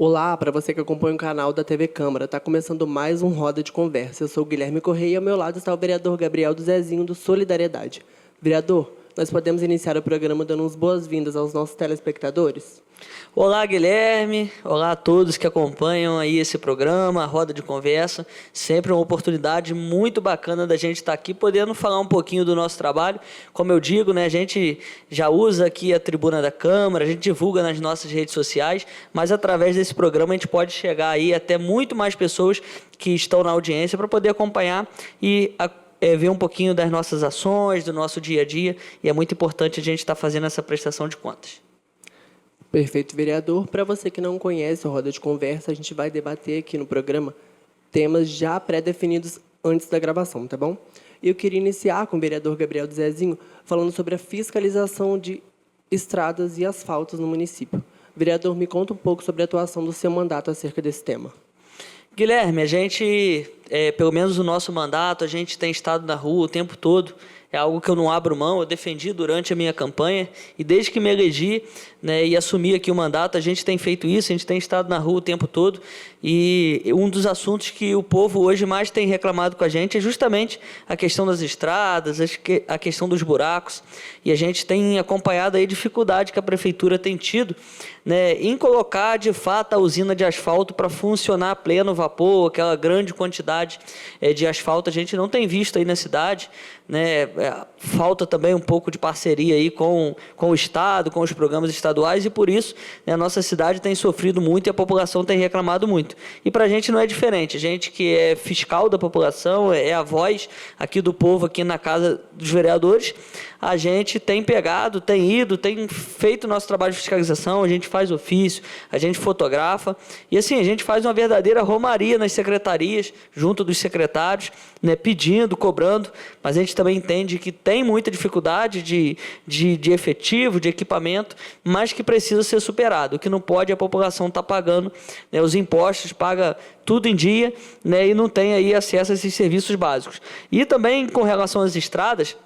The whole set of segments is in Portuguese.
Olá, para você que acompanha o canal da TV Câmara, está começando mais um Roda de Conversa. Eu sou o Guilherme Correia e ao meu lado está o vereador Gabriel do Zezinho, do Solidariedade. Vereador, nós podemos iniciar o programa dando as boas-vindas aos nossos telespectadores? Olá, Guilherme. Olá a todos que acompanham aí esse programa, a Roda de Conversa. Sempre uma oportunidade muito bacana da gente estar aqui, podendo falar um pouquinho do nosso trabalho. Como eu digo, né, a gente já usa aqui a tribuna da Câmara, a gente divulga nas nossas redes sociais, mas através desse programa a gente pode chegar aí até muito mais pessoas que estão na audiência para poder acompanhar e ver um pouquinho das nossas ações, do nosso dia a dia, e é muito importante a gente estar fazendo essa prestação de contas. Perfeito, vereador. Para você que não conhece a Roda de Conversa, a gente vai debater aqui no programa temas já pré-definidos antes da gravação, tá bom? E eu queria iniciar com o vereador Gabriel do Zezinho, falando sobre a fiscalização de estradas e asfaltos no município. Vereador, me conta um pouco sobre a atuação do seu mandato acerca desse tema. Guilherme, a gente, pelo menos no nosso mandato, a gente tem estado na rua o tempo todo. É algo que eu não abro mão, eu defendi durante a minha campanha e desde que me elegi, né, e assumi aqui o mandato, a gente tem feito isso, a gente tem estado na rua o tempo todo e um dos assuntos que o povo hoje mais tem reclamado com a gente é justamente a questão das estradas, a questão dos buracos, e a gente tem acompanhado aí a dificuldade que a prefeitura tem tido, né, em colocar de fato a usina de asfalto para funcionar a pleno vapor, aquela grande quantidade de asfalto a gente não tem visto aí na cidade, né, falta também um pouco de parceria aí com o Estado, com os programas estaduais, e por isso, né, a nossa cidade tem sofrido muito e a população tem reclamado muito. E para a gente não é diferente, a gente que é fiscal da população, é a voz aqui do povo, aqui na Casa dos Vereadores, a gente tem pegado, tem ido, tem feito o nosso trabalho de fiscalização, a gente faz ofício, a gente fotografa, e assim, a gente faz uma verdadeira romaria nas secretarias, junto dos secretários, né, pedindo, cobrando, mas a gente também entende que tem muita dificuldade de efetivo, de equipamento, mas que precisa ser superado. O que não pode é a população estar pagando, né, os impostos, paga tudo em dia, né, e não tem aí acesso a esses serviços básicos. E também com relação às estradas,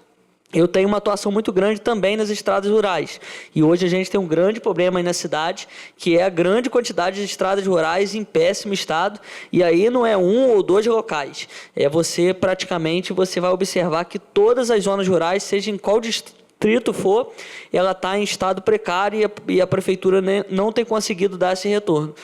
eu tenho uma atuação muito grande também nas estradas rurais. E hoje a gente tem um grande problema aí na cidade, que é a grande quantidade de estradas rurais em péssimo estado. E aí não é um ou dois locais. Você vai observar que todas as zonas rurais, seja em qual distrito for, ela está em estado precário e a prefeitura não tem conseguido dar esse retorno.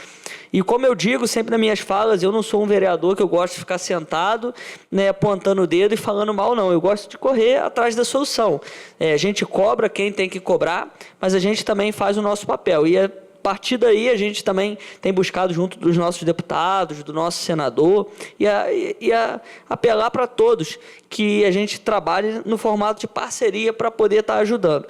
E como eu digo sempre nas minhas falas, eu não sou um vereador que eu gosto de ficar sentado, né, apontando o dedo e falando mal, não. Eu gosto de correr atrás da solução. A gente cobra quem tem que cobrar, mas a gente também faz o nosso papel. E a partir daí a gente também tem buscado junto dos nossos deputados, do nosso senador, e apelar para todos que a gente trabalhe no formato de parceria para poder estar ajudando.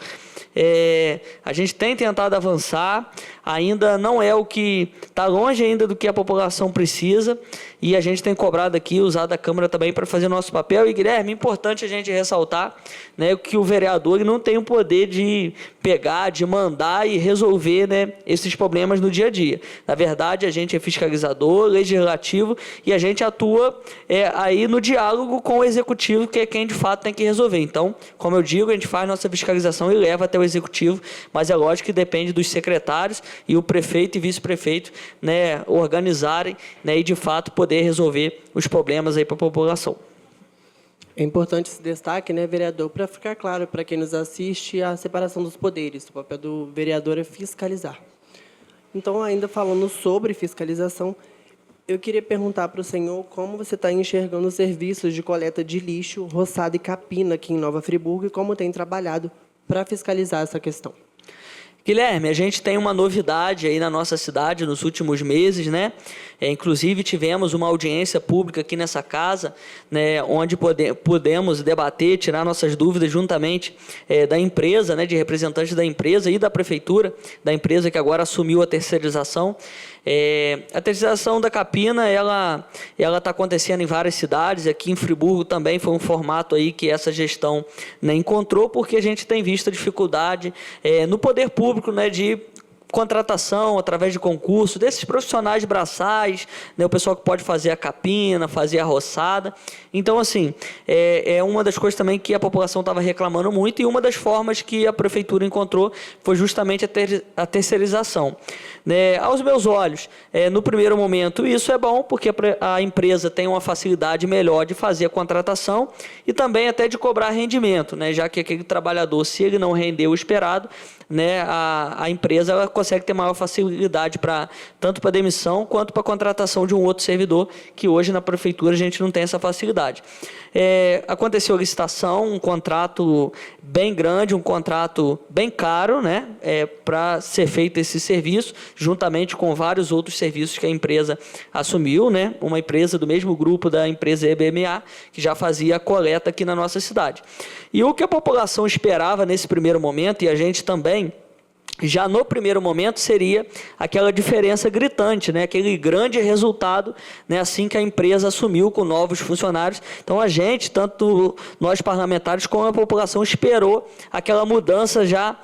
A gente tem tentado avançar, ainda não é o que está longe ainda do que a população precisa, e a gente tem cobrado aqui, usado a Câmara também para fazer o nosso papel. E, Guilherme, é importante a gente ressaltar, né, que o vereador não tem o poder de pegar, de mandar e resolver, né, esses problemas no dia a dia. Na verdade, a gente é fiscalizador, legislativo, e a gente atua aí no diálogo com o executivo, que é quem de fato tem que resolver. Então, como eu digo, a gente faz nossa fiscalização e leva até o executivo, mas é lógico que depende dos secretários e o prefeito e vice-prefeito, né, organizarem, né, e de fato poder resolver os problemas aí para a população. É importante esse destaque, né, vereador, para ficar claro para quem nos assiste a separação dos poderes. O papel do vereador é fiscalizar. Então, ainda falando sobre fiscalização, eu queria perguntar para o senhor como você está enxergando os serviços de coleta de lixo, roçada e capina aqui em Nova Friburgo e como tem trabalhado para fiscalizar essa questão. Guilherme, a gente tem uma novidade aí na nossa cidade nos últimos meses, né? Inclusive tivemos uma audiência pública aqui nessa casa, né, onde pudemos debater, tirar nossas dúvidas juntamente da empresa, né, de representantes da empresa e da prefeitura, da empresa que agora assumiu a terceirização. A terceirização da capina, ela está acontecendo em várias cidades, aqui em Friburgo também foi um formato aí que essa gestão, né, encontrou, porque a gente tem visto a dificuldade no poder público, né, de contratação através de concurso desses profissionais braçais, né, o pessoal que pode fazer a capina, fazer a roçada. Então, assim, é uma das coisas também que a população estava reclamando muito, e uma das formas que a prefeitura encontrou foi justamente a terceirização. Né, aos meus olhos, no primeiro momento, isso é bom, porque a empresa tem uma facilidade melhor de fazer a contratação e também até de cobrar rendimento, né, já que aquele trabalhador, se ele não render o esperado, né, a empresa ela consegue ter maior facilidade tanto para demissão quanto para contratação de um outro servidor, que hoje na prefeitura a gente não tem essa facilidade. Aconteceu a licitação, um contrato bem grande, um contrato bem caro, né, para ser feito esse serviço, juntamente com vários outros serviços que a empresa assumiu, né, uma empresa do mesmo grupo da empresa EBMA, que já fazia a coleta aqui na nossa cidade. E o que a população esperava nesse primeiro momento, e a gente também, já no primeiro momento, seria aquela diferença gritante, né? Aquele grande resultado, né? Assim que a empresa assumiu com novos funcionários. Então, a gente, tanto nós parlamentares como a população, esperou aquela mudança já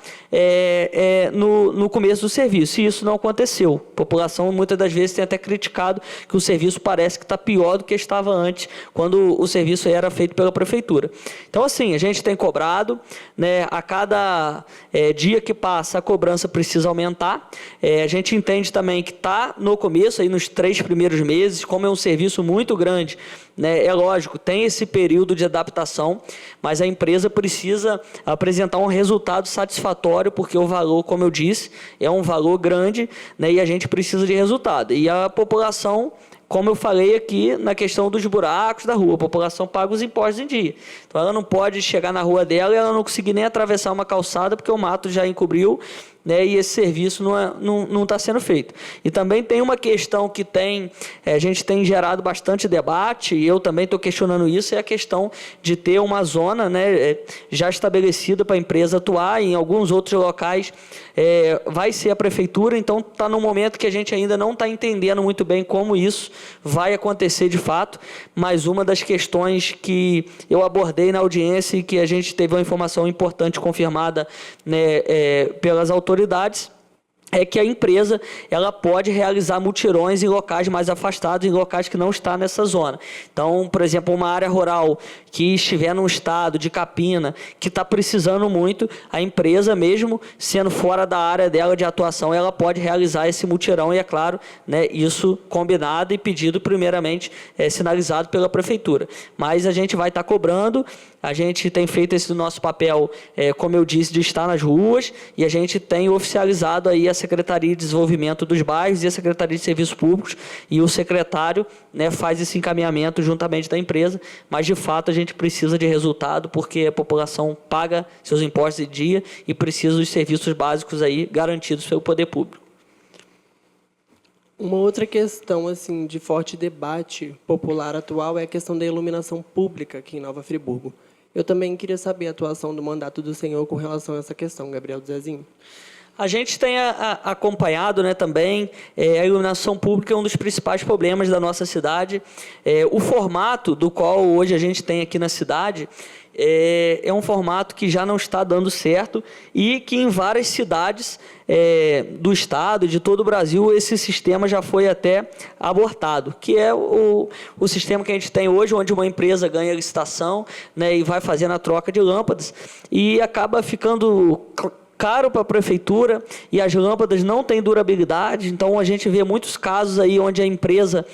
no começo do serviço, e isso não aconteceu. A população, muitas das vezes, tem até criticado que o serviço parece que está pior do que estava antes, quando o serviço era feito pela prefeitura. Então, assim, a gente tem cobrado, né? A cada dia que passa, a cobrança precisa aumentar. A gente entende também que está no começo, aí nos 3 primeiros meses, como é um serviço muito grande, né, é lógico, tem esse período de adaptação, mas a empresa precisa apresentar um resultado satisfatório, porque o valor, como eu disse, é um valor grande, né, e a gente precisa de resultado. E a população, como eu falei aqui, na questão dos buracos da rua, a população paga os impostos em dia. Então, ela não pode chegar na rua dela e ela não conseguir nem atravessar uma calçada, porque o mato já encobriu, né, e esse serviço não está sendo feito. E também tem uma questão que a gente tem gerado bastante debate, e eu também estou questionando isso, é a questão de ter uma zona, né, já estabelecida para a empresa atuar. Em alguns outros locais vai ser a prefeitura, então está num momento que a gente ainda não está entendendo muito bem como isso vai acontecer de fato, mas uma das questões que eu abordei na audiência e que a gente teve uma informação importante confirmada, né, pelas autoridades, é que a empresa ela pode realizar mutirões em locais mais afastados, em locais que não está nessa zona. Então, por exemplo, uma área rural que estiver num estado de capina, que está precisando muito, a empresa, mesmo sendo fora da área dela de atuação, ela pode realizar esse mutirão, e é claro, né, isso combinado e pedido primeiramente, sinalizado pela prefeitura. Mas a gente vai estar cobrando, a gente tem feito esse nosso papel, como eu disse, de estar nas ruas, e a gente tem oficializado aí a Secretaria de Desenvolvimento dos Bairros e a Secretaria de Serviços Públicos, e o secretário, né, faz esse encaminhamento juntamente da empresa, mas de fato a gente precisa de resultado, porque a população paga seus impostos em dia e precisa dos serviços básicos aí garantidos pelo poder público. Uma outra questão assim de forte debate popular atual é a questão da iluminação pública aqui em Nova Friburgo. Eu também queria saber a atuação do mandato do senhor com relação a essa questão, Gabriel do Zezinho. A gente tem acompanhado, né, também, a iluminação pública é um dos principais problemas da nossa cidade. O formato do qual hoje a gente tem aqui na cidade é um formato que já não está dando certo, e que em várias cidades do estado e de todo o Brasil esse sistema já foi até abortado, que é o sistema que a gente tem hoje, onde uma empresa ganha licitação, né, e vai fazendo a troca de lâmpadas, e acaba ficando caro para a prefeitura, e as lâmpadas não têm durabilidade. Então a gente vê muitos casos aí onde a empresa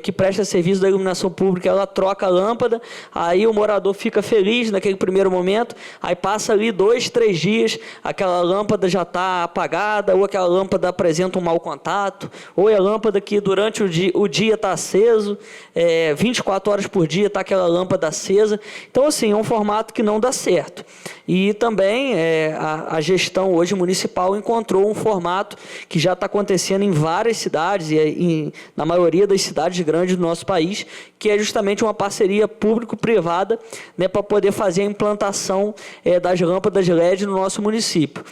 que presta serviço da iluminação pública, ela troca a lâmpada, aí o morador fica feliz naquele primeiro momento, aí passa ali 2, 3 dias, aquela lâmpada já está apagada, ou aquela lâmpada apresenta um mau contato, ou é a lâmpada que durante o dia está aceso, 24 horas por dia está aquela lâmpada acesa. Então, assim, é um formato que não dá certo. E também a gestão hoje municipal encontrou um formato que já está acontecendo em várias cidades, e na maioria das cidades grandes do nosso país, que é justamente uma parceria público-privada, né, para poder fazer a implantação das lâmpadas LED no nosso município.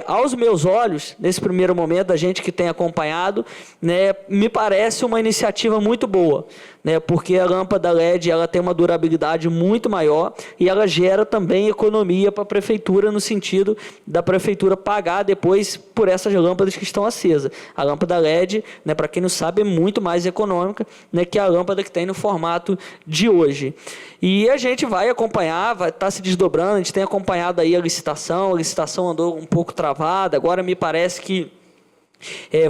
Aos meus olhos, nesse primeiro momento, a gente que tem acompanhado, né, me parece uma iniciativa muito boa, né, porque a lâmpada LED ela tem uma durabilidade muito maior e ela gera também economia para a prefeitura, no sentido da prefeitura pagar depois por essas lâmpadas que estão acesas. A lâmpada LED, né, para quem não sabe, é muito mais econômica, né, que a lâmpada que tem no formato de hoje. E a gente vai acompanhar, vai estar se desdobrando, a gente tem acompanhado aí a licitação andou um pouco travada, agora me parece que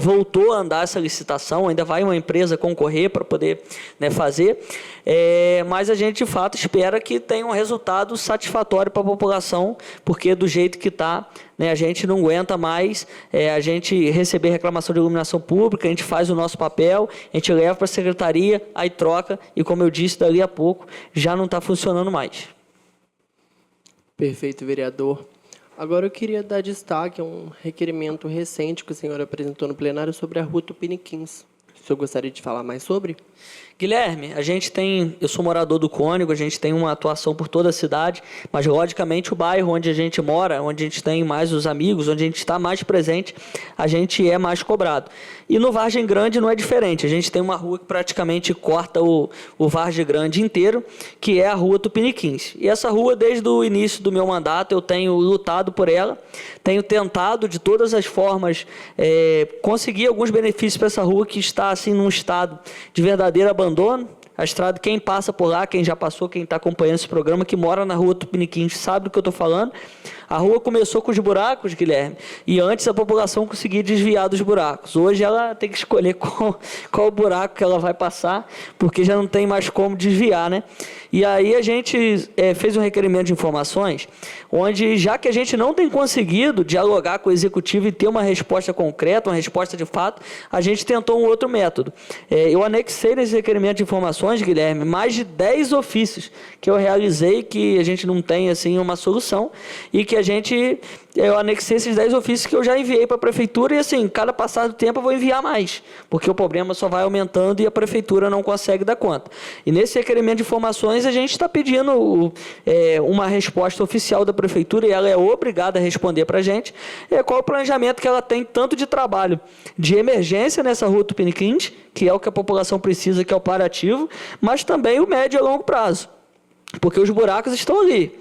voltou a andar essa licitação, ainda vai uma empresa concorrer para poder, né, fazer, mas a gente de fato espera que tenha um resultado satisfatório para a população, porque do jeito que está, né, a gente não aguenta mais a gente receber reclamação de iluminação pública, a gente faz o nosso papel, a gente leva para a secretaria, aí troca, e como eu disse, dali a pouco já não está funcionando mais. Perfeito, vereador. Agora eu queria dar destaque a um requerimento recente que o senhor apresentou no plenário sobre a Rua Tupiniquins. O senhor gostaria de falar mais sobre? Guilherme, eu sou morador do Cônego, a gente tem uma atuação por toda a cidade, mas logicamente o bairro onde a gente mora, onde a gente tem mais os amigos, onde a gente está mais presente, a gente é mais cobrado. E no Vargem Grande não é diferente, a gente tem uma rua que praticamente corta o Vargem Grande inteiro, que é a Rua Tupiniquins. E essa rua, desde o início do meu mandato, eu tenho lutado por ela, tenho tentado de todas as formas conseguir alguns benefícios para essa rua que está assim num estado de verdadeiro abandono. A estrada, quem passa por lá, quem já passou, quem está acompanhando esse programa, que mora na Rua Tupiniquins, sabe do que eu estou falando. A rua começou com os buracos, Guilherme, e antes a população conseguia desviar dos buracos. Hoje ela tem que escolher qual buraco que ela vai passar, porque já não tem mais como desviar, né? E aí a gente fez um requerimento de informações, onde, já que a gente não tem conseguido dialogar com o executivo e ter uma resposta concreta, uma resposta de fato, a gente tentou um outro método. Eu anexei nesse requerimento de informações, Guilherme, mais de 10 ofícios que eu realizei, que a gente não tem assim uma solução, e que eu anexei esses 10 ofícios que eu já enviei para a prefeitura, e assim, cada passar do tempo eu vou enviar mais, porque o problema só vai aumentando e a prefeitura não consegue dar conta. E nesse requerimento de informações a gente está pedindo uma resposta oficial da prefeitura, e ela é obrigada a responder para a gente, qual o planejamento que ela tem, tanto de trabalho de emergência nessa Rua Tupiniquins, que é o que a população precisa, que é o parativo, mas também o médio e longo prazo. Porque os buracos estão ali.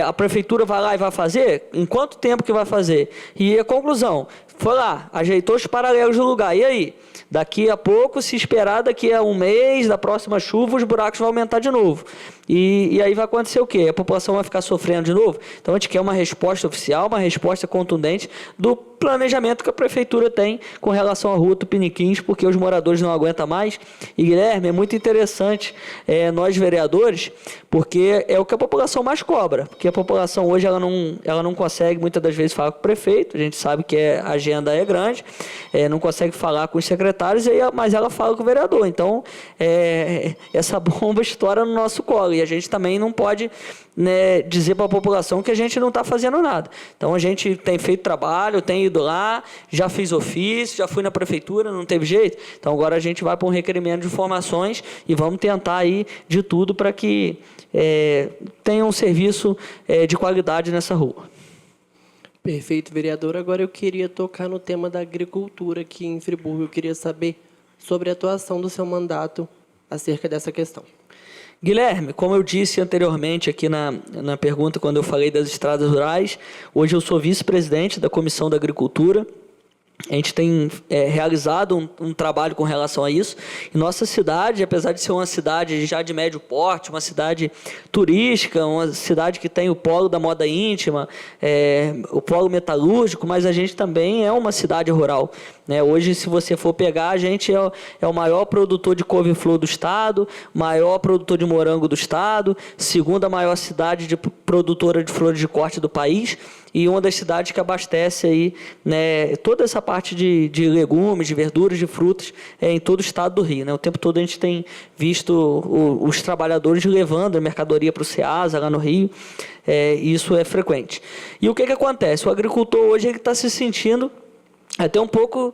A prefeitura vai lá e vai fazer? Em quanto tempo que vai fazer? E a conclusão, foi lá, ajeitou os paralelos do lugar. E aí? Daqui a pouco, se esperar, daqui a um mês, da próxima chuva, os buracos vão aumentar de novo. E aí vai acontecer o quê? A população vai ficar sofrendo de novo? Então a gente quer uma resposta oficial, uma resposta contundente do planejamento que a prefeitura tem com relação à Rua Tupiniquins, porque os moradores não aguentam mais. E, Guilherme, é muito interessante nós vereadores, porque é o que a população mais cobra, porque a população hoje ela não consegue muitas das vezes falar com o prefeito, a gente sabe que a agenda é grande, não consegue falar com os secretários, mas ela fala com o vereador. Então, essa bomba estoura no nosso colo, e a gente também não pode, né, dizer para a população que a gente não está fazendo nada. Então, a gente tem feito trabalho, tem ido lá, já fiz ofício, já fui na prefeitura, não teve jeito. Então, agora a gente vai para um requerimento de informações e vamos tentar aí de tudo para que tenha um serviço de qualidade nessa rua. Perfeito, vereador. Agora eu queria tocar no tema da agricultura aqui em Friburgo. Eu queria saber sobre a atuação do seu mandato acerca dessa questão. Guilherme, como eu disse anteriormente aqui na pergunta, quando eu falei das estradas rurais, hoje eu sou vice-presidente da Comissão da Agricultura. A gente tem realizado um trabalho com relação a isso. E nossa cidade, apesar de ser uma cidade já de médio porte, uma cidade turística, uma cidade que tem o polo da moda íntima, o polo metalúrgico, mas a gente também é uma cidade rural, né? Hoje, se você for pegar, a gente é o maior produtor de couve-flor do estado, maior produtor de morango do estado, segunda maior cidade produtora de flores de corte do país, e uma das cidades que abastece aí, né, toda essa parte de legumes, de verduras, de frutas em todo o estado do Rio, né? O tempo todo a gente tem visto os trabalhadores levando a mercadoria para o Ceasa, lá no Rio, e isso é frequente. E o que acontece? O agricultor hoje está se sentindo até um pouco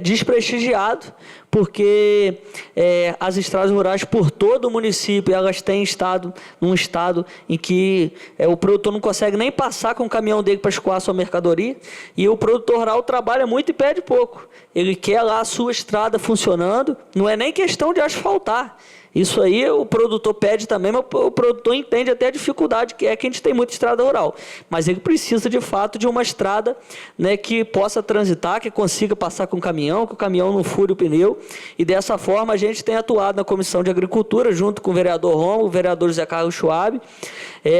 desprestigiado, porque as estradas rurais por todo o município, elas têm estado num estado em que o produtor não consegue nem passar com o caminhão dele para escoar a sua mercadoria, e o produtor rural trabalha muito e pede pouco. Ele quer lá a sua estrada funcionando, não é nem questão de asfaltar. Isso aí o produtor pede também, mas o produtor entende até a dificuldade que a gente tem muita estrada rural. Mas ele precisa, de fato, de uma estrada, né, que possa transitar, que consiga passar com o caminhão, que o caminhão não fure o pneu. E dessa forma a gente tem atuado na Comissão de Agricultura, junto com o vereador Romulo, o vereador José Carlos Schwab.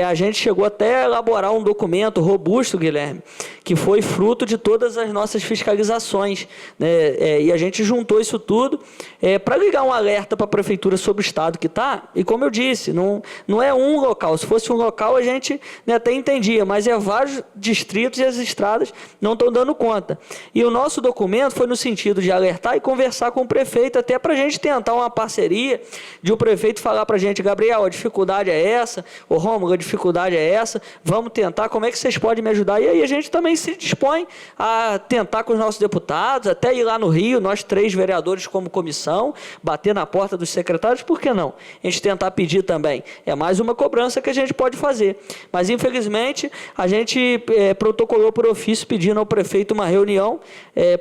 A gente chegou até a elaborar um documento robusto, Guilherme, que foi fruto de todas as nossas fiscalizações, né? E a gente juntou isso tudo para ligar um alerta para a Prefeitura sobre o estado que está. E como eu disse, não é um local. Se fosse um local, a gente, né, até entendia, mas vários distritos e as estradas não estão dando conta. E o nosso documento foi no sentido de alertar e conversar com o prefeito, até para a gente tentar uma parceria, de o prefeito falar para a gente: Gabriel, a dificuldade é essa, ô Rômulo, a dificuldade é essa, vamos tentar, como é que vocês podem me ajudar? E aí a gente também se dispõe a tentar com os nossos deputados, até ir lá no Rio, nós 3 vereadores como comissão, bater na porta dos secretários, por que não? A gente tentar pedir também. É mais uma cobrança que a gente pode fazer. Mas, infelizmente, a gente protocolou por ofício pedindo ao prefeito uma reunião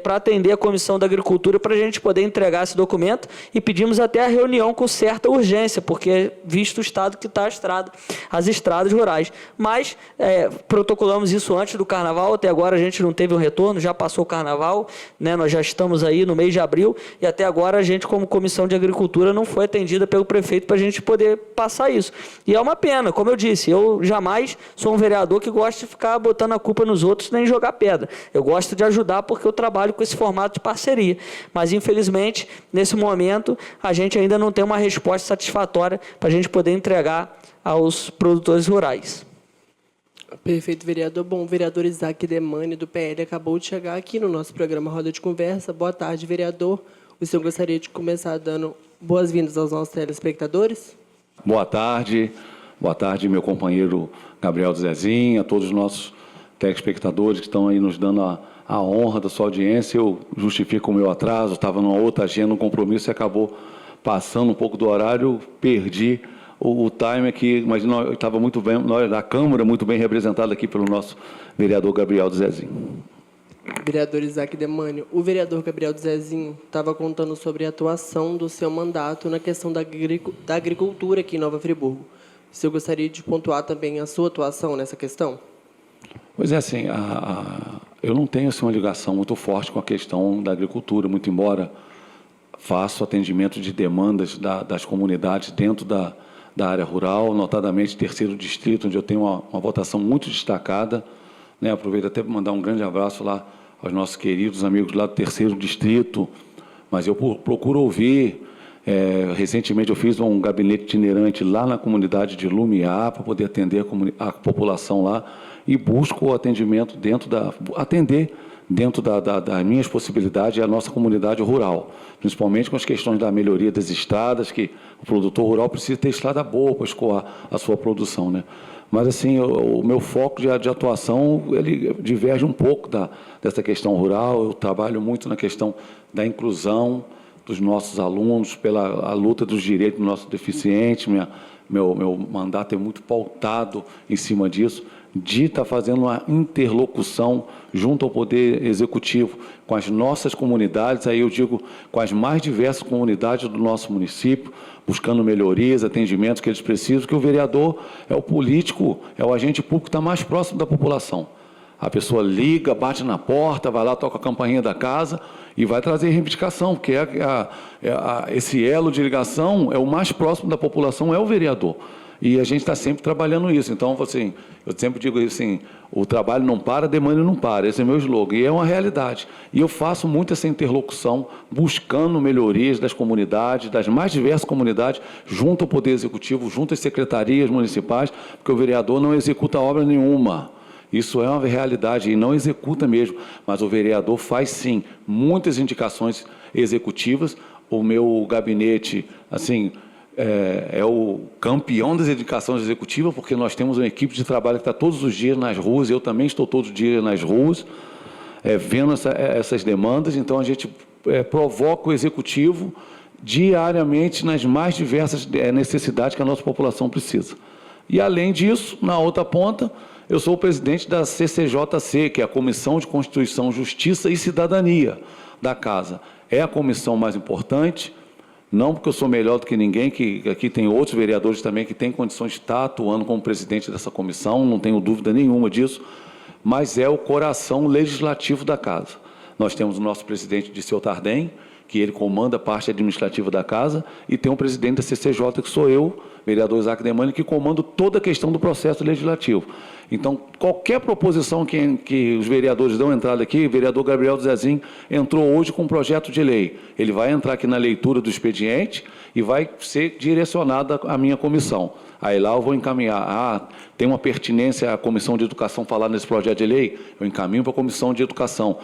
para atender a Comissão da Agricultura para a gente poder entregar esse documento, e pedimos até a reunião com certa urgência, porque visto o estado que está as estradas rurais. Mas protocolamos isso antes do Carnaval, até agora a gente não teve um retorno, já passou o Carnaval, né, nós já estamos aí no mês de abril, e até agora a gente, como Comissão de Agricultura, não foi atendida pelo prefeito para a gente poder passar isso. E é uma pena, como eu disse, eu jamais sou um vereador que gosta de ficar botando a culpa nos outros nem jogar pedra. Eu gosto de ajudar porque eu trabalho com esse formato de parceria. Mas, infelizmente, nesse momento, a gente ainda não tem uma resposta satisfatória para a gente poder entregar aos produtores rurais. Perfeito, vereador. Bom, o vereador Isaac Demani, do PL, acabou de chegar aqui no nosso programa Roda de Conversa. Boa tarde, vereador. O senhor gostaria de começar dando boas-vindas aos nossos telespectadores? Boa tarde, meu companheiro Gabriel do Zezinho, a todos os nossos telespectadores que estão aí nos dando a honra da sua audiência. Eu justifico o meu atraso, estava numa outra agenda, um compromisso, e acabou passando um pouco do horário, perdi o time aqui, mas nós estava muito bem, nós da Câmara, muito bem representado aqui pelo nosso vereador Gabriel do Zezinho. Vereador Isaac Demani, o vereador Gabriel do Zezinho estava contando sobre a atuação do seu mandato na questão da agricultura aqui em Nova Friburgo. O senhor gostaria de pontuar também a sua atuação nessa questão? Pois é, assim, eu não tenho assim, uma ligação muito forte com a questão da agricultura, muito embora faço atendimento de demandas das comunidades dentro da área rural, notadamente terceiro distrito, onde eu tenho uma votação muito destacada, né? Aproveito até para mandar um grande abraço lá aos nossos queridos amigos lá do terceiro distrito, mas eu procuro ouvir. Recentemente eu fiz um gabinete itinerante lá na comunidade de Lumiar para poder atender a população lá, e busco o atendimento atender dentro das minhas possibilidades a nossa comunidade rural, principalmente com as questões da melhoria das estradas, que o produtor rural precisa ter estrada boa para escoar a sua produção, né? Mas, assim, o meu foco de atuação, ele diverge um pouco dessa questão rural. Eu trabalho muito na questão da inclusão dos nossos alunos, pela luta dos direitos dos nossos deficientes. Meu mandato é muito pautado em cima disso, de estar fazendo uma interlocução junto ao Poder Executivo com as nossas comunidades, aí eu digo com as mais diversas comunidades do nosso município, buscando melhorias, atendimentos que eles precisam, que o vereador é o político, é o agente público que está mais próximo da população. A pessoa liga, bate na porta, vai lá, toca a campainha da casa e vai trazer reivindicação, porque esse elo de ligação é o mais próximo da população, é o vereador. E a gente está sempre trabalhando isso. Então, assim, eu sempre digo assim, o trabalho não para, a demanda não para. Esse é meu slogan, e é uma realidade. E eu faço muito essa interlocução, buscando melhorias das comunidades, das mais diversas comunidades, junto ao Poder Executivo, junto às secretarias municipais, porque o vereador não executa obra nenhuma. Isso é uma realidade, e não executa mesmo, mas o vereador faz, sim, muitas indicações executivas. O meu gabinete, assim, é o campeão das indicações executivas, porque nós temos uma equipe de trabalho que está todos os dias nas ruas, eu também estou todos os dias nas ruas, vendo essas demandas. Então, a gente provoca o Executivo diariamente nas mais diversas necessidades que a nossa população precisa. E, além disso, na outra ponta, eu sou o presidente da CCJC, que é a Comissão de Constituição, Justiça e Cidadania da Casa. É a comissão mais importante, não porque eu sou melhor do que ninguém, que aqui tem outros vereadores também que têm condições de estar atuando como presidente dessa comissão, não tenho dúvida nenhuma disso, mas é o coração legislativo da Casa. Nós temos o nosso presidente, Dirceu Tardem, que ele comanda a parte administrativa da Casa, e tem o presidente da CCJ, que sou eu, vereador Isaac Demani, que comando toda a questão do processo legislativo. Então, qualquer proposição que os vereadores dão entrada aqui, o vereador Gabriel Zezinho entrou hoje com um projeto de lei. Ele vai entrar aqui na leitura do expediente e vai ser direcionado à minha comissão. Aí lá eu vou encaminhar. Tem uma pertinência à Comissão de Educação falar nesse projeto de lei? Eu encaminho para a Comissão de Educação.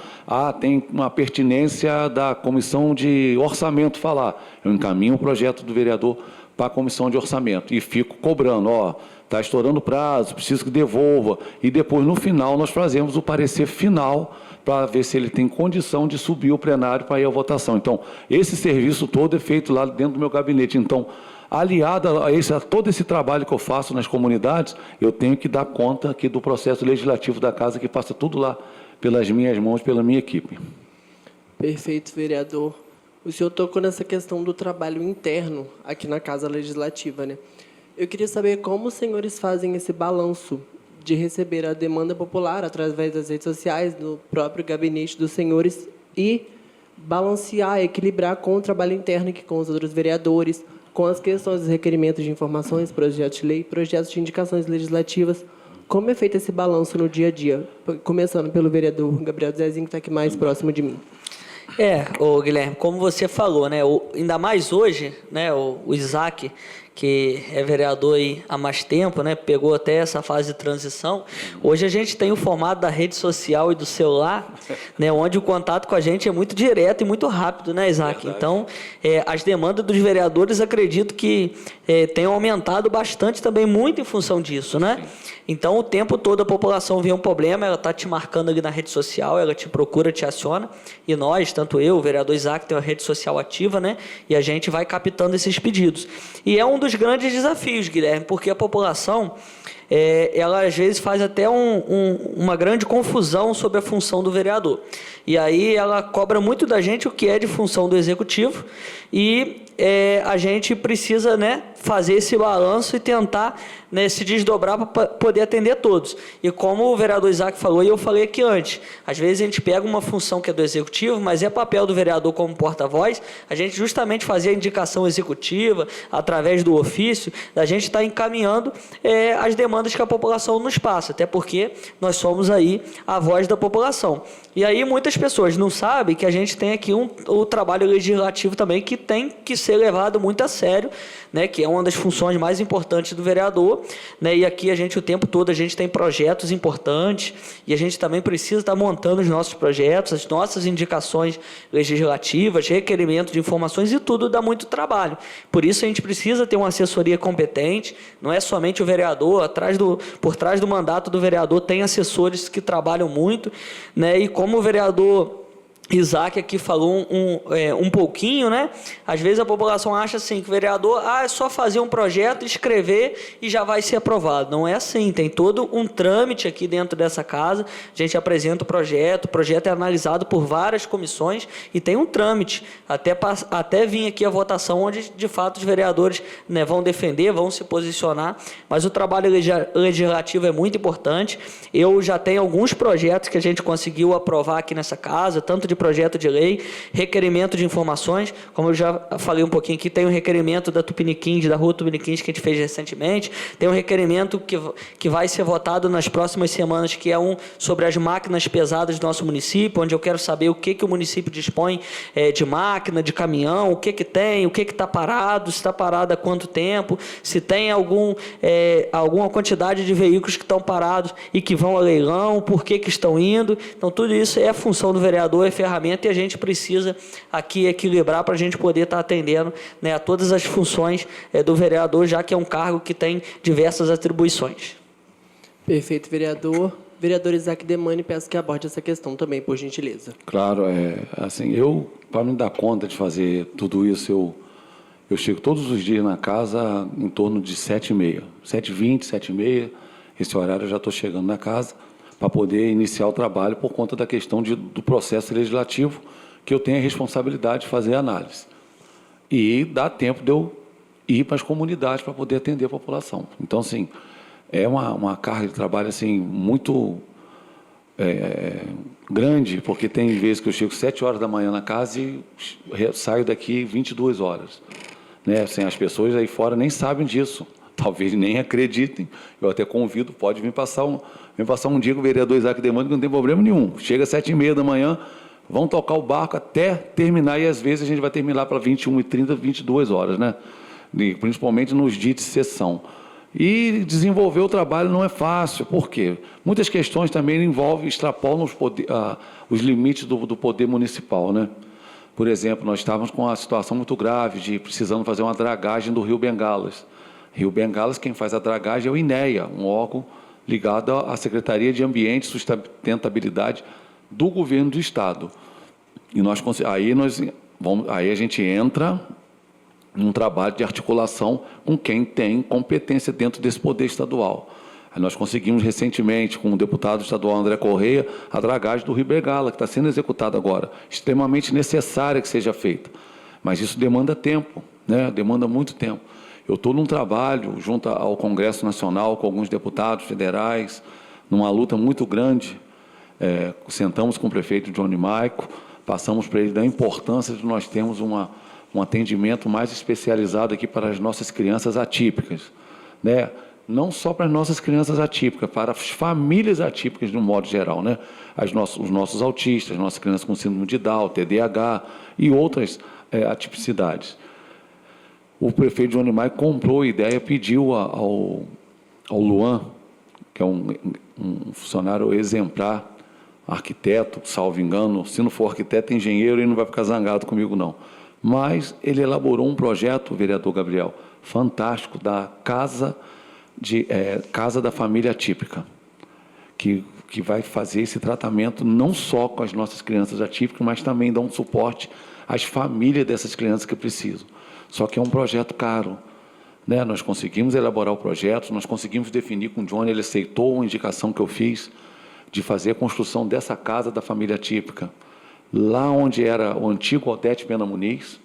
Tem uma pertinência da Comissão de Orçamento falar? Eu encaminho o projeto do vereador para a Comissão de Orçamento. E fico cobrando, está estourando o prazo, preciso que devolva. E depois, no final, nós fazemos o parecer final para ver se ele tem condição de subir o plenário para ir à votação. Então, esse serviço todo é feito lá dentro do meu gabinete. Então, aliado a todo esse trabalho que eu faço nas comunidades, eu tenho que dar conta aqui do processo legislativo da Casa, que passa tudo lá pelas minhas mãos, pela minha equipe. Perfeito, vereador. O senhor tocou nessa questão do trabalho interno aqui na Casa Legislativa, né? Eu queria saber como os senhores fazem esse balanço de receber a demanda popular através das redes sociais, do próprio gabinete dos senhores, e balancear, equilibrar com o trabalho interno aqui com os outros vereadores, com as questões dos requerimentos de informações, projetos de lei, projetos de indicações legislativas. Como é feito esse balanço no dia a dia? Começando pelo vereador Gabriel Zezinho, que está aqui mais próximo de mim. Guilherme, como você falou, né, ainda mais hoje, né, o Isaac, que é vereador aí há mais tempo, né, pegou até essa fase de transição. Hoje a gente tem o formato da rede social e do celular, né, onde o contato com a gente é muito direto e muito rápido, né, Isaac? Verdade. Então, as demandas dos vereadores, acredito que tenham aumentado bastante também, muito em função disso, né? Sim. Então, o tempo todo a população vê um problema, ela está te marcando ali na rede social, ela te procura, te aciona, e nós, tanto eu, o vereador Isaac, tem uma rede social ativa, né? E a gente vai captando esses pedidos. E é um dos grandes desafios, Guilherme, porque a população, ela às vezes faz até uma grande confusão sobre a função do vereador. E aí ela cobra muito da gente o que é de função do executivo, e a gente precisa, né, fazer esse balanço e tentar, né, se desdobrar para poder atender todos. E como o vereador Isaac falou, e eu falei aqui antes, às vezes a gente pega uma função que é do executivo, mas é papel do vereador como porta-voz, a gente justamente fazer a indicação executiva, através do ofício, a gente está encaminhando as demandas que a população nos passa, até porque nós somos aí a voz da população. E aí muitas pessoas não sabem que a gente tem aqui o trabalho legislativo também, que tem que ser levado muito a sério, né, que é uma das funções mais importantes do vereador, né, e aqui a gente o tempo todo a gente tem projetos importantes, e a gente também precisa estar montando os nossos projetos, as nossas indicações legislativas, requerimento de informações, e tudo dá muito trabalho. Por isso a gente precisa ter uma assessoria competente, não é somente o vereador, por trás do mandato do vereador tem assessores que trabalham muito, né, e como o vereador Isaac aqui falou um pouquinho, né? Às vezes a população acha assim, que o vereador é só fazer um projeto, escrever e já vai ser aprovado. Não é assim, tem todo um trâmite aqui dentro dessa casa, a gente apresenta o projeto é analisado por várias comissões e tem um trâmite, até vir aqui a votação, onde de fato os vereadores, né, vão defender, vão se posicionar, mas o trabalho legislativo é muito importante. Eu já tenho alguns projetos que a gente conseguiu aprovar aqui nessa casa, tanto de projeto de lei, requerimento de informações, como eu já falei um pouquinho aqui, tem um requerimento da Tupiniquins, da rua Tupiniquins, que a gente fez recentemente, tem um requerimento que vai ser votado nas próximas semanas, que é sobre as máquinas pesadas do nosso município, onde eu quero saber o que o município dispõe de máquina, de caminhão, o que tem, o que está parado, se está parado há quanto tempo, se tem alguma quantidade de veículos que estão parados e que vão a leilão, por que estão indo. Então, tudo isso é a função do vereador, é ferramenta, e a gente precisa aqui equilibrar para a gente poder estar atendendo, né, a todas as funções do vereador, já que é um cargo que tem diversas atribuições. Perfeito, vereador. Vereador Isaac Demani, peço que aborde essa questão também, por gentileza. Claro, assim, eu para me dar conta de fazer tudo isso, eu chego todos os dias na casa em torno de 7h30. 7h20, 7h30, esse horário eu já estou chegando na casa para poder iniciar o trabalho por conta da questão do processo legislativo, que eu tenho a responsabilidade de fazer a análise. E dá tempo de eu ir para as comunidades para poder atender a população. Então, assim, é uma carga de trabalho assim, muito grande, porque tem vezes que eu chego 7 horas da manhã na casa e saio daqui 22 horas. Né? Assim, as pessoas aí fora nem sabem disso, talvez nem acreditem. Eu até convido, pode vir passar um dia com o vereador Isaac Demônio, que não tem problema nenhum. Chega às 7h30 da manhã, vão tocar o barco até terminar, e às vezes a gente vai terminar para 21h30, 22 horas, né? E, principalmente nos dias de sessão. E desenvolver o trabalho não é fácil, por quê? Muitas questões também extrapolam os limites do poder municipal, né? Por exemplo, nós estávamos com uma situação muito grave de precisando fazer uma dragagem do Rio Bengalas. Rio Bengalas, quem faz a dragagem é o INEA, um órgão ligado à Secretaria de Ambiente e Sustentabilidade do Governo do Estado. E aí a gente entra num trabalho de articulação com quem tem competência dentro desse poder estadual. Aí nós conseguimos recentemente, com o deputado estadual André Correia, a dragagem do Rio Bengala, que está sendo executada agora, extremamente necessária que seja feita. Mas isso demanda tempo, né? Demanda muito tempo. Eu estou num trabalho junto ao Congresso Nacional, com alguns deputados federais, numa luta muito grande. Sentamos com o prefeito Johnny Maico, passamos para ele da importância de nós termos um atendimento mais especializado aqui para as nossas crianças atípicas, né? Não só para as nossas crianças atípicas, para as famílias atípicas de um modo geral, né? Os nossos autistas, nossas crianças com síndrome de Down, TDAH e outras atipicidades. O prefeito Johnny Maia comprou a ideia, pediu ao Luan, que é um funcionário exemplar, arquiteto, salvo engano, se não for arquiteto, engenheiro, ele não vai ficar zangado comigo, não. Mas ele elaborou um projeto, vereador Gabriel, fantástico, da Casa da Família Atípica, que vai fazer esse tratamento não só com as nossas crianças atípicas, mas também dar um suporte às famílias dessas crianças que precisam. Só que é um projeto caro, né? Nós conseguimos elaborar o projeto, nós conseguimos definir com o Johnny, ele aceitou uma indicação que eu fiz de fazer a construção dessa Casa da Família Atípica, lá onde era o antigo Odete Pena Muniz,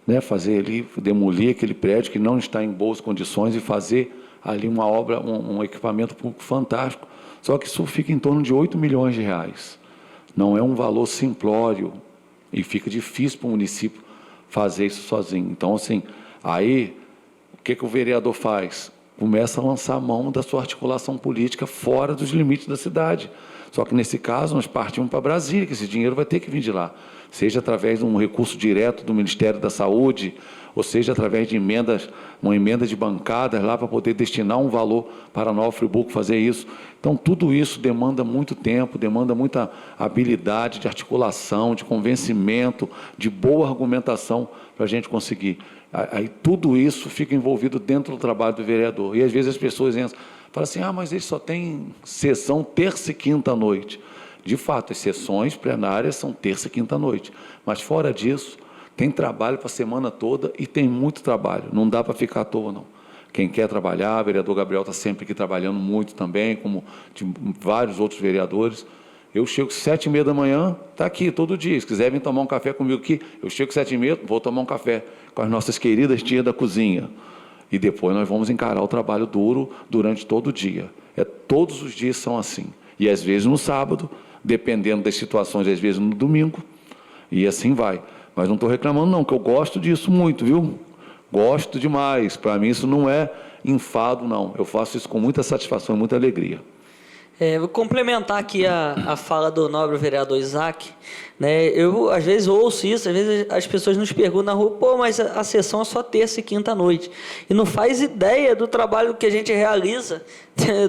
né? Fazer ali, demolir aquele prédio que não está em boas condições e fazer ali uma obra, um equipamento público fantástico, só que isso fica em torno de 8 milhões de reais. Não é um valor simplório e fica difícil para o município fazer isso sozinho. Então, assim, aí, o que o vereador faz? Começa a lançar a mão da sua articulação política fora dos limites da cidade. Só que, nesse caso, nós partimos para Brasília, que esse dinheiro vai ter que vir de lá, seja através de um recurso direto do Ministério da Saúde, ou seja, através de uma emenda de bancadas lá para poder destinar um valor para Nova Friburgo fazer isso. Então, tudo isso demanda muito tempo, demanda muita habilidade de articulação, de convencimento, de boa argumentação para a gente conseguir. Aí tudo isso fica envolvido dentro do trabalho do vereador. E às vezes as pessoas entram, falam assim, mas ele só tem sessão terça e quinta à noite. De fato, as sessões plenárias são terça e quinta à noite. Mas fora disso, tem trabalho para a semana toda e tem muito trabalho. Não dá para ficar à toa, não. Quem quer trabalhar, o vereador Gabriel está sempre aqui trabalhando muito também, como de vários outros vereadores. Eu chego às 7h30 da manhã, está aqui todo dia. Se quiser vir tomar um café comigo aqui, eu chego às 7h30, vou tomar um café com as nossas queridas tias da cozinha. E depois nós vamos encarar o trabalho duro durante todo o dia. Todos os dias são assim. E às vezes no sábado, dependendo das situações, às vezes no domingo, e assim vai. Mas não estou reclamando não, que eu gosto disso muito, viu? Gosto demais. Para mim isso não é enfado, não. Eu faço isso com muita satisfação e muita alegria. Vou complementar aqui a fala do nobre vereador Isaac, né? Eu, às vezes, ouço isso, às vezes as pessoas nos perguntam na rua, mas a sessão é só terça e quinta à noite. E não faz ideia do trabalho que a gente realiza,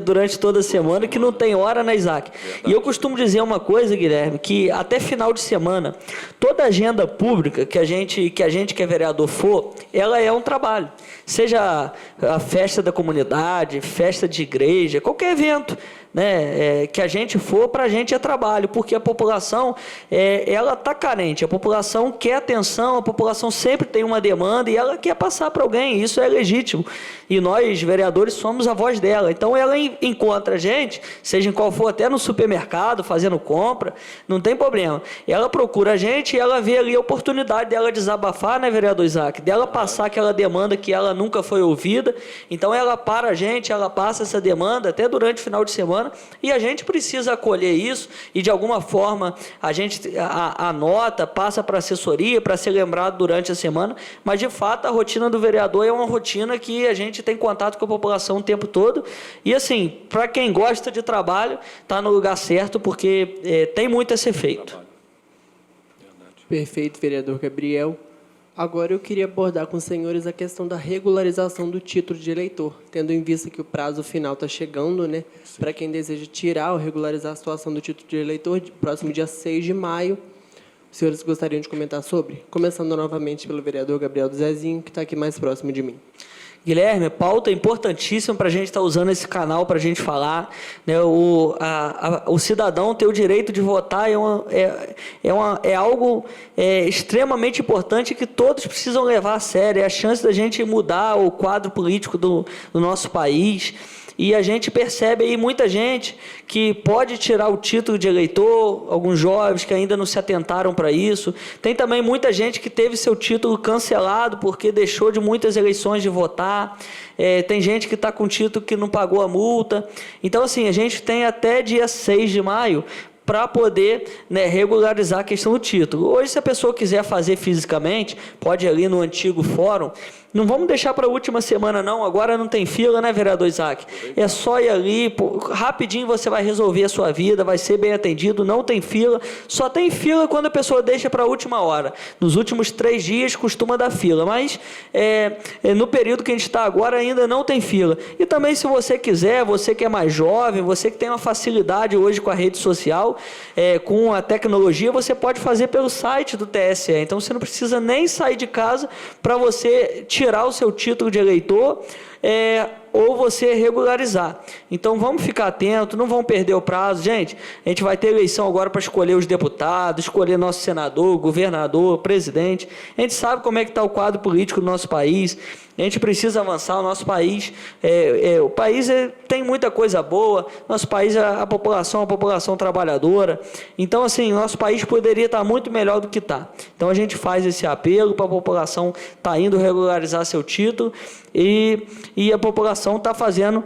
durante toda a semana, que não tem hora, né, Isaac? E eu costumo dizer uma coisa, Guilherme, que até final de semana, toda agenda pública que a gente que é vereador for, ela é um trabalho. Seja a festa da comunidade, festa de igreja, qualquer evento, né, que a gente for, para a gente é trabalho, porque a população, ela está carente, a população quer atenção, a população sempre tem uma demanda e ela quer passar para alguém, isso é legítimo. E nós, vereadores, somos a voz dela. Então, ela encontra a gente, seja em qual for, até no supermercado, fazendo compra, não tem problema. Ela procura a gente e ela vê ali a oportunidade dela desabafar, né, vereador Isaac? Dela passar aquela demanda que ela nunca foi ouvida. Então, ela para a gente, ela passa essa demanda até durante o final de semana e a gente precisa acolher isso e, de alguma forma, a gente anota, passa para a assessoria, para ser lembrado durante a semana, mas, de fato, a rotina do vereador é uma rotina que a gente tem contato com a população o tempo todo e, assim, para quem gosta de trabalho, está no lugar certo, porque tem muito a ser feito. Perfeito, vereador Gabriel. Agora eu queria abordar com os senhores a questão da regularização do título de eleitor, tendo em vista que o prazo final está chegando, né? Para quem deseja tirar ou regularizar a situação do título de eleitor, próximo dia 6 de maio. Os senhores gostariam de comentar sobre? Começando novamente pelo vereador Gabriel do Zezinho, que está aqui mais próximo de mim. Guilherme, pauta importantíssima para a gente estar usando esse canal para a gente falar, né? O cidadão ter o direito de votar é algo extremamente importante que todos precisam levar a sério. É a chance da gente mudar o quadro político do nosso país. E a gente percebe aí muita gente que pode tirar o título de eleitor, alguns jovens que ainda não se atentaram para isso. Tem também muita gente que teve seu título cancelado porque deixou de muitas eleições de votar. Tem gente que está com título que não pagou a multa. Então, assim, a gente tem até dia 6 de maio para poder, né, regularizar a questão do título. Hoje, se a pessoa quiser fazer fisicamente, pode ir ali no antigo fórum. Não vamos deixar para a última semana, não. Agora não tem fila, né, vereador Isaac? É só ir ali, rapidinho você vai resolver a sua vida, vai ser bem atendido, não tem fila. Só tem fila quando a pessoa deixa para a última hora. Nos últimos 3 dias costuma dar fila, mas no período que a gente está agora ainda não tem fila. E também, se você quiser, você que é mais jovem, você que tem uma facilidade hoje com a rede social, com a tecnologia, você pode fazer pelo site do TSE. Então, você não precisa nem sair de casa para você tirar o seu título de eleitor ou você regularizar. Então, vamos ficar atentos, não vamos perder o prazo. Gente, a gente vai ter eleição agora para escolher os deputados, escolher nosso senador, governador, presidente. A gente sabe como é que está o quadro político do nosso país. A gente precisa avançar. O nosso país, o país tem muita coisa boa. Nosso país, a população é uma população trabalhadora. Então, assim, nosso país poderia estar muito melhor do que está. Então, a gente faz esse apelo para a população estar indo regularizar seu título e a população está fazendo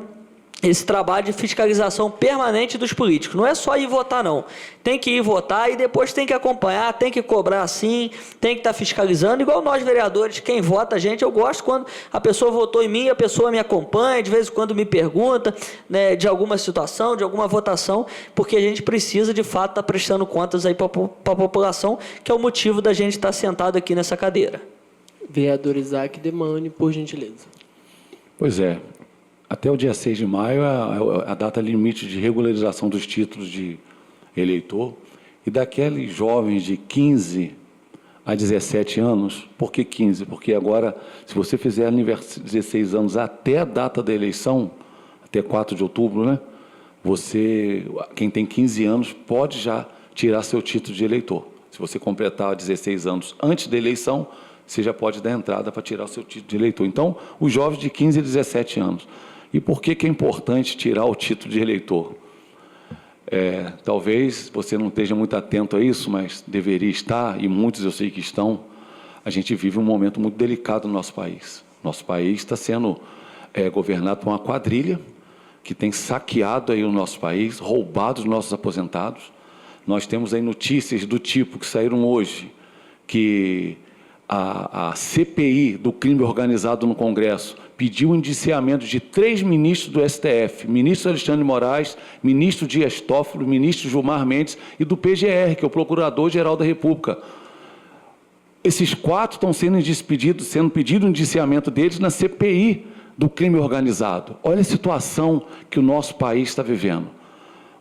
esse trabalho de fiscalização permanente dos políticos. Não é só ir votar, não. Tem que ir votar e depois tem que acompanhar, tem que cobrar sim, tem que estar fiscalizando, igual nós vereadores, quem vota a gente, eu gosto quando a pessoa votou em mim, a pessoa me acompanha, de vez em quando me pergunta, né, de alguma situação, de alguma votação, porque a gente precisa, de fato, estar prestando contas aí para a população, que é o motivo da gente estar sentado aqui nessa cadeira. Vereador Isaac Demane, por gentileza. Pois é. Até o dia 6 de maio é a data limite de regularização dos títulos de eleitor. E daqueles jovens de 15 a 17 anos, por que 15? Porque agora, se você fizer 16 anos até a data da eleição, até 4 de outubro, né? Quem tem 15 anos pode já tirar seu título de eleitor. Se você completar 16 anos antes da eleição, você já pode dar entrada para tirar o seu título de eleitor. Então, os jovens de 15 a 17 anos. E por que é importante tirar o título de eleitor? Talvez você não esteja muito atento a isso, mas deveria estar, e muitos eu sei que estão. A gente vive um momento muito delicado no nosso país. Nosso país está sendo governado por uma quadrilha que tem saqueado aí o nosso país, roubado os nossos aposentados. Nós temos aí notícias do tipo que saíram hoje, que a CPI do crime organizado no Congresso pediu o indiciamento de 3 ministros do STF, ministro Alexandre de Moraes, ministro Dias Toffoli, ministro Gilmar Mendes e do PGR, que é o Procurador-Geral da República. Esses 4 estão sendo pedido o indiciamento deles na CPI do crime organizado. Olha a situação que o nosso país está vivendo.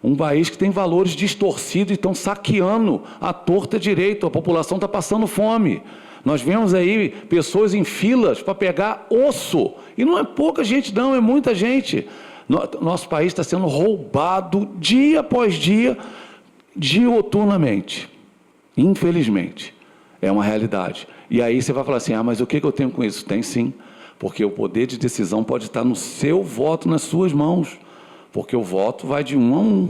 Um país que tem valores distorcidos e estão saqueando à torta direito. A população está passando fome. Nós vemos aí pessoas em filas para pegar osso. E não é pouca gente não, é muita gente. Nosso país está sendo roubado dia após dia, diuturnamente. Infelizmente. É uma realidade. E aí você vai falar assim, mas o que eu tenho com isso? Tem sim, porque o poder de decisão pode estar no seu voto, nas suas mãos. Porque o voto vai de 1 a 1.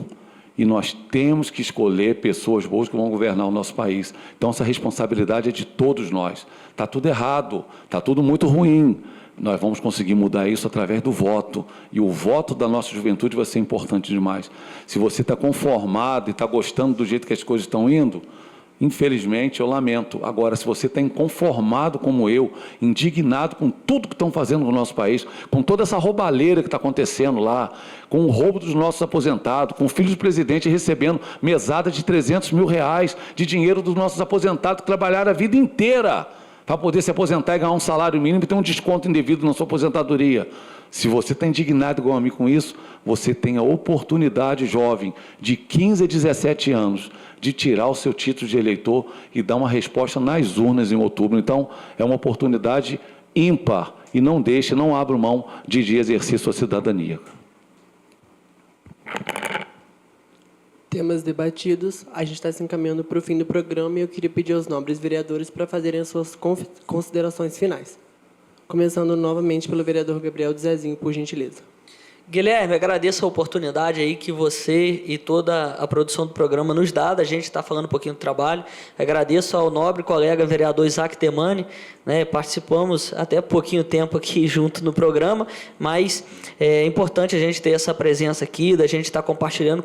E nós temos que escolher pessoas boas que vão governar o nosso país. Então, essa responsabilidade é de todos nós. Está tudo errado, está tudo muito ruim. Nós vamos conseguir mudar isso através do voto. E o voto da nossa juventude vai ser importante demais. Se você está conformado e está gostando do jeito que as coisas estão indo, infelizmente, eu lamento. Agora, se você está inconformado como eu, indignado com tudo que estão fazendo no nosso país, com toda essa roubalheira que está acontecendo lá, com o roubo dos nossos aposentados, com o filho do presidente recebendo mesada de 300 mil reais de dinheiro dos nossos aposentados que trabalharam a vida inteira para poder se aposentar e ganhar um salário mínimo e ter um desconto indevido na sua aposentadoria. Se você está indignado igual a mim com isso, você tem a oportunidade, jovem, de 15 a 17 anos, de tirar o seu título de eleitor e dar uma resposta nas urnas em outubro. Então, é uma oportunidade ímpar e não deixe, não abra mão de exercer sua cidadania. Temas debatidos, a gente está se encaminhando para o fim do programa e eu queria pedir aos nobres vereadores para fazerem as suas considerações finais. Começando novamente pelo vereador Gabriel de Zezinho, por gentileza. Guilherme, agradeço a oportunidade aí que você e toda a produção do programa nos dá, da gente estar falando um pouquinho do trabalho. Agradeço ao nobre colega vereador Isaac Temani, né, participamos até pouquinho tempo aqui junto no programa, mas é importante a gente ter essa presença aqui, da gente estar compartilhando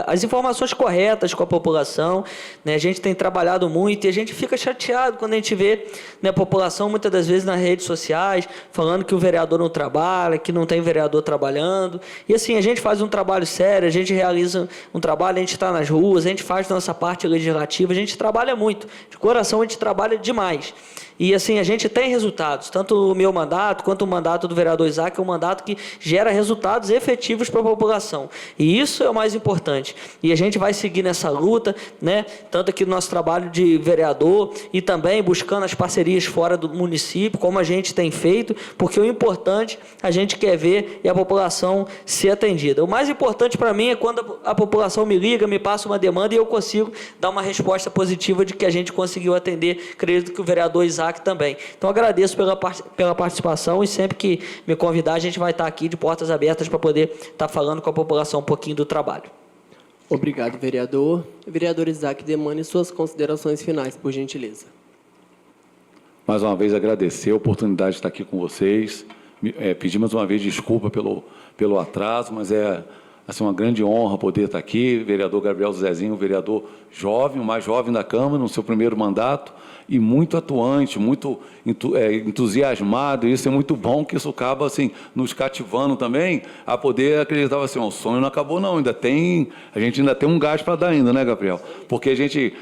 as informações corretas com a população, né, a gente tem trabalhado muito e a gente fica chateado quando a gente vê, né, a população muitas das vezes nas redes sociais falando que o vereador não trabalha, que não tem vereador trabalhando, e assim, a gente faz um trabalho sério, a gente realiza um trabalho, a gente está nas ruas, a gente faz nossa parte legislativa, a gente trabalha muito, de coração a gente trabalha demais. E assim, a gente tem resultados, tanto o meu mandato quanto o mandato do vereador Isaac, é um mandato que gera resultados efetivos para a população. E isso é o mais importante. E a gente vai seguir nessa luta, né? Tanto aqui no nosso trabalho de vereador e também buscando as parcerias fora do município, como a gente tem feito, porque o importante a gente quer ver e a população ser atendida. O mais importante para mim é quando a população me liga, me passa uma demanda e eu consigo dar uma resposta positiva de que a gente conseguiu atender, acredito que o vereador Isaac também. Então, agradeço pela participação e sempre que me convidar, a gente vai estar aqui de portas abertas para poder estar falando com a população um pouquinho do trabalho. Obrigado, vereador. Vereador Isaac Temani, suas considerações finais, por gentileza. Mais uma vez, agradecer a oportunidade de estar aqui com vocês. Pedir mais uma vez desculpa pelo atraso, mas é assim, uma grande honra poder estar aqui. Vereador Gabriel Zezinho, vereador jovem, o mais jovem da Câmara, no seu primeiro mandato, e muito atuante, muito entusiasmado. Isso é muito bom, que isso acaba assim, nos cativando também a poder acreditar assim, o sonho não acabou não, a gente ainda tem um gás para dar ainda, né, Gabriel? Porque a gente,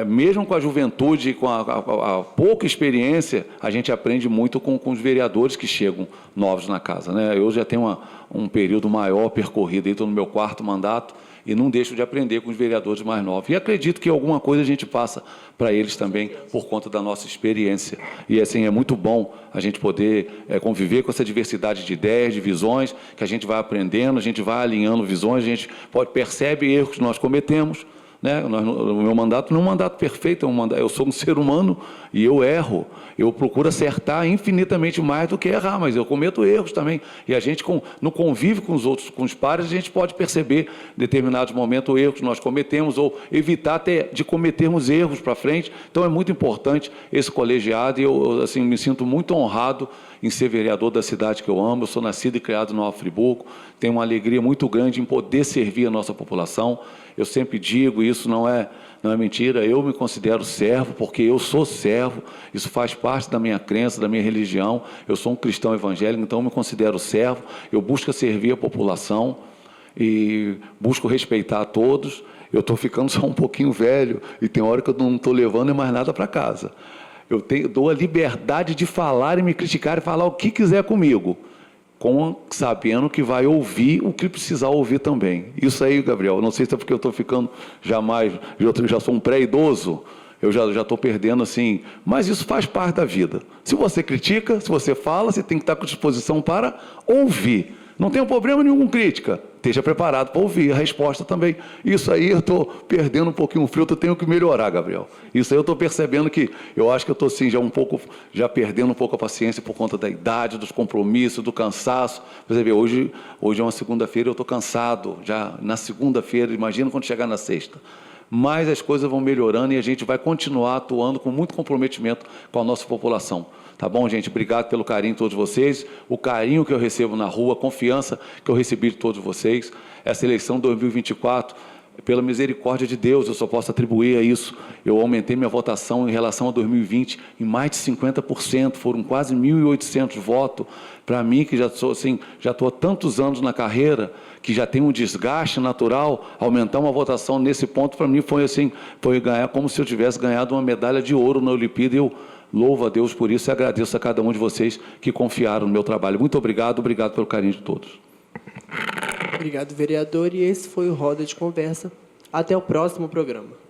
mesmo com a juventude, com a pouca experiência, a gente aprende muito com os vereadores que chegam novos na casa, né? Eu já tenho um período maior percorrido, estou no meu 4º mandato, e não deixo de aprender com os vereadores mais novos. E acredito que alguma coisa a gente passa para eles também, por conta da nossa experiência. E assim, é muito bom a gente poder conviver com essa diversidade de ideias, de visões, que a gente vai aprendendo, a gente vai alinhando visões, a gente percebe erros que nós cometemos, né? O meu mandato não é um mandato perfeito, eu sou um ser humano e eu erro. Eu procuro acertar infinitamente mais do que errar, mas eu cometo erros também. E a gente, no convívio com os outros, com os pares, a gente pode perceber, em determinados momentos, o erro que nós cometemos, ou evitar até de cometermos erros para frente. Então, é muito importante esse colegiado, e eu assim, me sinto muito honrado em ser vereador da cidade que eu amo. Eu sou nascido e criado no Nova Friburgo, tenho uma alegria muito grande em poder servir a nossa população. Eu sempre digo, isso não é mentira, eu me considero servo, porque eu sou servo, isso faz parte da minha crença, da minha religião. Eu sou um cristão evangélico, então eu me considero servo, eu busco servir a população e busco respeitar a todos. Eu estou ficando só um pouquinho velho e tem hora que eu não estou levando mais nada para casa. dou a liberdade de falar e me criticar e falar o que quiser comigo, sabendo que vai ouvir o que precisar ouvir também. Isso aí, Gabriel, não sei se é porque eu estou ficando eu já sou um pré-idoso, eu já estou perdendo assim, mas isso faz parte da vida. Se você critica, se você fala, você tem que estar com disposição para ouvir. Não tem problema nenhum com crítica. Esteja preparado para ouvir a resposta também. Isso aí eu estou perdendo um pouquinho o filtro, eu tenho que melhorar, Gabriel. Isso aí eu estou percebendo que eu acho que eu estou assim, já perdendo um pouco a paciência por conta da idade, dos compromissos, do cansaço. Você vê, hoje é uma segunda-feira, eu estou cansado. Já na segunda-feira, imagina quando chegar na sexta. Mas as coisas vão melhorando e a gente vai continuar atuando com muito comprometimento com a nossa população. Tá bom, gente? Obrigado pelo carinho de todos vocês, o carinho que eu recebo na rua, a confiança que eu recebi de todos vocês. Essa eleição 2024, pela misericórdia de Deus, eu só posso atribuir a isso. Eu aumentei minha votação em relação a 2020 em mais de 50%, foram quase 1.800 votos. Para mim, que já estou há tantos anos na carreira, que já tem um desgaste natural, aumentar uma votação nesse ponto, para mim, foi ganhar como se eu tivesse ganhado uma medalha de ouro na Olimpíada, e eu louvo a Deus por isso e agradeço a cada um de vocês que confiaram no meu trabalho. Muito obrigado pelo carinho de todos. Obrigado, vereador, e esse foi o Roda de Conversa. Até o próximo programa.